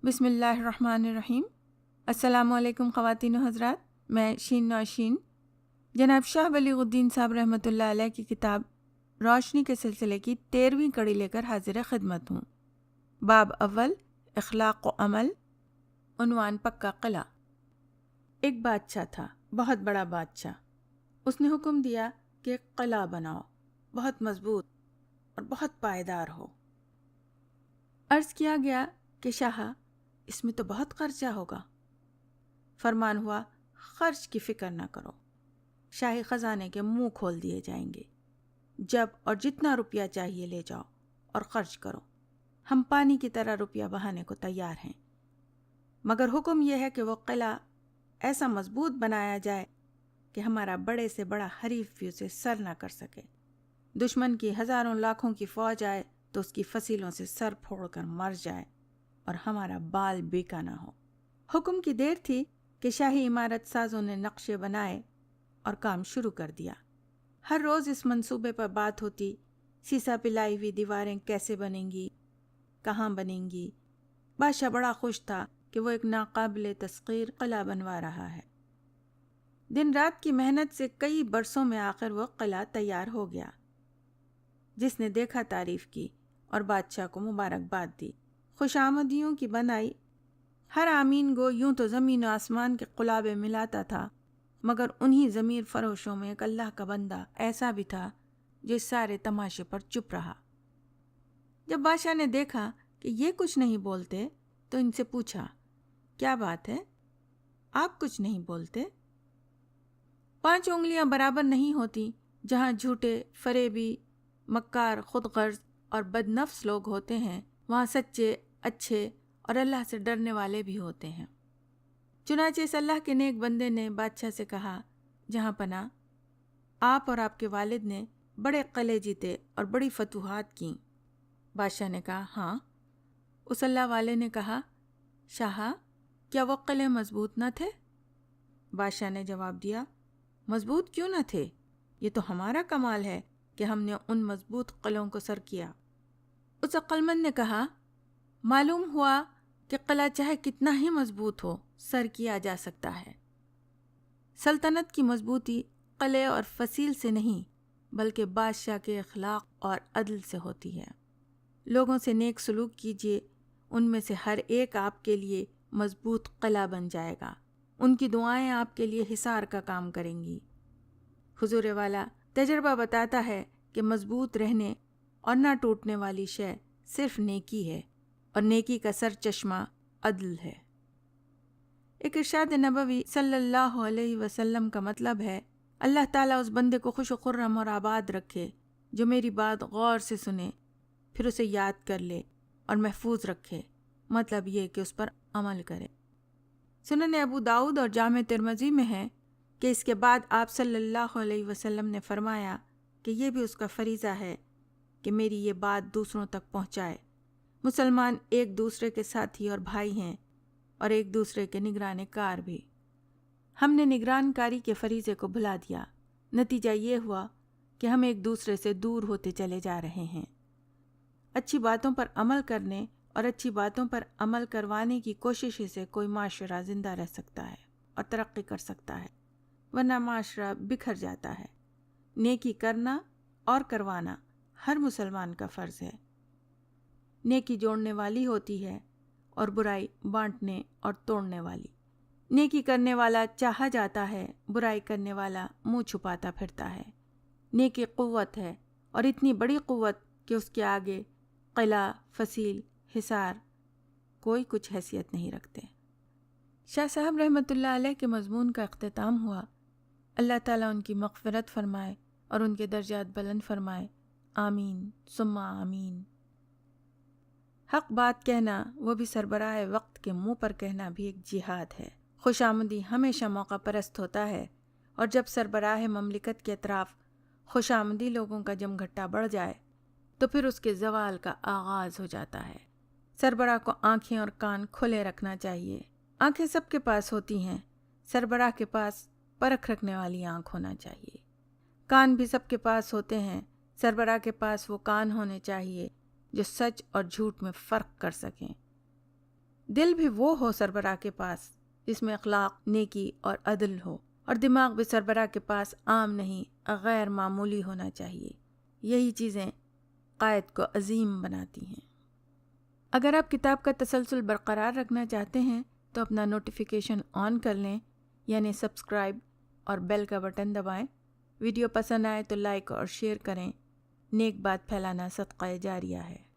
بسم اللہ الرحمن الرحیم۔ السلام علیکم خواتین و حضرات، میں شین نوشین جناب شاہ بلیغ الدین صاحب رحمۃ اللہ علیہ کی کتاب روشنی کے سلسلے کی 13ویں کڑی لے کر حاضر خدمت ہوں۔ باب اول، اخلاق و عمل، عنوان پکا قلعہ۔ ایک بادشاہ تھا، بہت بڑا بادشاہ۔ اس نے حکم دیا کہ ایک قلعہ بناؤ، بہت مضبوط اور بہت پائیدار ہو۔ عرض کیا گیا کہ شاہ، اس میں تو بہت خرچہ ہوگا۔ فرمان ہوا، خرچ کی فکر نہ کرو، شاہی خزانے کے منہ کھول دیے جائیں گے۔ جب اور جتنا روپیہ چاہیے لے جاؤ اور خرچ کرو، ہم پانی کی طرح روپیہ بہانے کو تیار ہیں، مگر حکم یہ ہے کہ وہ قلعہ ایسا مضبوط بنایا جائے کہ ہمارا بڑے سے بڑا حریف بھی اسے سر نہ کر سکے۔ دشمن کی ہزاروں لاکھوں کی فوج آئے تو اس کی فصیلوں سے سر پھوڑ کر مر جائے اور ہمارا بال بیکا نہ ہو۔ حکم کی دیر تھی کہ شاہی عمارت سازوں نے نقشے بنائے اور کام شروع کر دیا۔ ہر روز اس منصوبے پر بات ہوتی، سیسا پلائی ہوئی دیواریں کیسے بنیں گی، کہاں بنیں گی۔ بادشاہ بڑا خوش تھا کہ وہ ایک ناقابل تسخیر قلعہ بنوا رہا ہے۔ دن رات کی محنت سے کئی برسوں میں آخر وہ قلعہ تیار ہو گیا۔ جس نے دیکھا تعریف کی اور بادشاہ کو مبارکباد دی، خوش آمدیوں کی بنائی۔ ہر آمین گو یوں تو زمین و آسمان کے قلابے ملاتا تھا، مگر انہی ضمیر فروشوں میں ایک اللہ کا بندہ ایسا بھی تھا جو اس سارے تماشے پر چپ رہا۔ جب بادشاہ نے دیکھا کہ یہ کچھ نہیں بولتے تو ان سے پوچھا، کیا بات ہے، آپ کچھ نہیں بولتے؟ 5 انگلیاں برابر نہیں ہوتی۔ جہاں جھوٹے، فریبی، مکار، خود غرض اور بد نفس لوگ ہوتے ہیں، وہاں سچے، اچھے اور اللہ سے ڈرنے والے بھی ہوتے ہیں۔ چنانچہ اس اللہ کے نیک بندے نے بادشاہ سے کہا، جہاں پناہ، آپ اور آپ کے والد نے بڑے قلعے جیتے اور بڑی فتوحات کیں۔ بادشاہ نے کہا، ہاں۔ اس اللہ والے نے کہا، شاہ، کیا وہ قلعے مضبوط نہ تھے؟ بادشاہ نے جواب دیا، مضبوط کیوں نہ تھے؟ یہ تو ہمارا کمال ہے کہ ہم نے ان مضبوط قلعوں کو سر کیا۔ اس عقلمند نے کہا، معلوم ہوا کہ قلعہ چاہے کتنا ہی مضبوط ہو، سر کیا جا سکتا ہے۔ سلطنت کی مضبوطی قلعے اور فصیل سے نہیں، بلکہ بادشاہ کے اخلاق اور عدل سے ہوتی ہے۔ لوگوں سے نیک سلوک کیجیے، ان میں سے ہر ایک آپ کے لیے مضبوط قلعہ بن جائے گا۔ ان کی دعائیں آپ کے لیے حصار کا کام کریں گی۔ حضور والا، تجربہ بتاتا ہے کہ مضبوط رہنے اور نہ ٹوٹنے والی شے صرف نیکی ہے، اور نیکی کا سر چشمہ عدل ہے۔ ایک ارشاد نبوی صلی اللہ علیہ وسلم کا مطلب ہے، اللہ تعالیٰ اس بندے کو خوش و خرم اور آباد رکھے جو میری بات غور سے سنے، پھر اسے یاد کر لے اور محفوظ رکھے، مطلب یہ کہ اس پر عمل کرے۔ سنن ابو داؤد اور جامع ترمذی میں ہے کہ اس کے بعد آپ صلی اللہ علیہ وسلم نے فرمایا کہ یہ بھی اس کا فریضہ ہے کہ میری یہ بات دوسروں تک پہنچائے۔ مسلمان ایک دوسرے کے ساتھی اور بھائی ہیں، اور ایک دوسرے کے نگران کار بھی۔ ہم نے نگران کاری کے فریضے کو بھلا دیا، نتیجہ یہ ہوا کہ ہم ایک دوسرے سے دور ہوتے چلے جا رہے ہیں۔ اچھی باتوں پر عمل کرنے اور اچھی باتوں پر عمل کروانے کی کوشش سے کوئی معاشرہ زندہ رہ سکتا ہے اور ترقی کر سکتا ہے، ورنہ معاشرہ بکھر جاتا ہے۔ نیکی کرنا اور کروانا ہر مسلمان کا فرض ہے۔ نیکی جوڑنے والی ہوتی ہے اور برائی بانٹنے اور توڑنے والی۔ نیکی کرنے والا چاہا جاتا ہے، برائی کرنے والا منہ چھپاتا پھرتا ہے۔ نیکی قوت ہے، اور اتنی بڑی قوت کہ اس کے آگے قلعہ، فصیل، حصار کوئی کچھ حیثیت نہیں رکھتے۔ شاہ صاحب رحمۃ اللہ علیہ کے مضمون کا اختتام ہوا۔ اللہ تعالیٰ ان کی مغفرت فرمائے اور ان کے درجات بلند فرمائے، آمین ثم آمین۔ حق بات کہنا، وہ بھی سربراہ وقت کے منہ پر کہنا، بھی ایک جہاد ہے۔ خوش آمدی ہمیشہ موقع پرست ہوتا ہے، اور جب سربراہ مملکت کے اطراف خوش آمدی لوگوں کا جمگھٹا بڑھ جائے تو پھر اس کے زوال کا آغاز ہو جاتا ہے۔ سربراہ کو آنکھیں اور کان کھلے رکھنا چاہیے۔ آنکھیں سب کے پاس ہوتی ہیں، سربراہ کے پاس پرکھ رکھنے والی آنکھ ہونا چاہیے۔ کان بھی سب کے پاس ہوتے ہیں، سربراہ کے پاس وہ کان ہونے چاہیے جو سچ اور جھوٹ میں فرق کر سکیں۔ دل بھی وہ ہو سربراہ کے پاس جس میں اخلاق، نیکی اور عدل ہو، اور دماغ بھی سربراہ کے پاس عام نہیں غیر معمولی ہونا چاہیے۔ یہی چیزیں قائد کو عظیم بناتی ہیں۔ اگر آپ کتاب کا تسلسل برقرار رکھنا چاہتے ہیں تو اپنا نوٹیفیکیشن آن کر لیں، یعنی سبسکرائب اور بیل کا بٹن دبائیں۔ ویڈیو پسند آئے تو لائک اور شیئر کریں۔ نیک بات پھیلانا صدقہ جاریہ ہے۔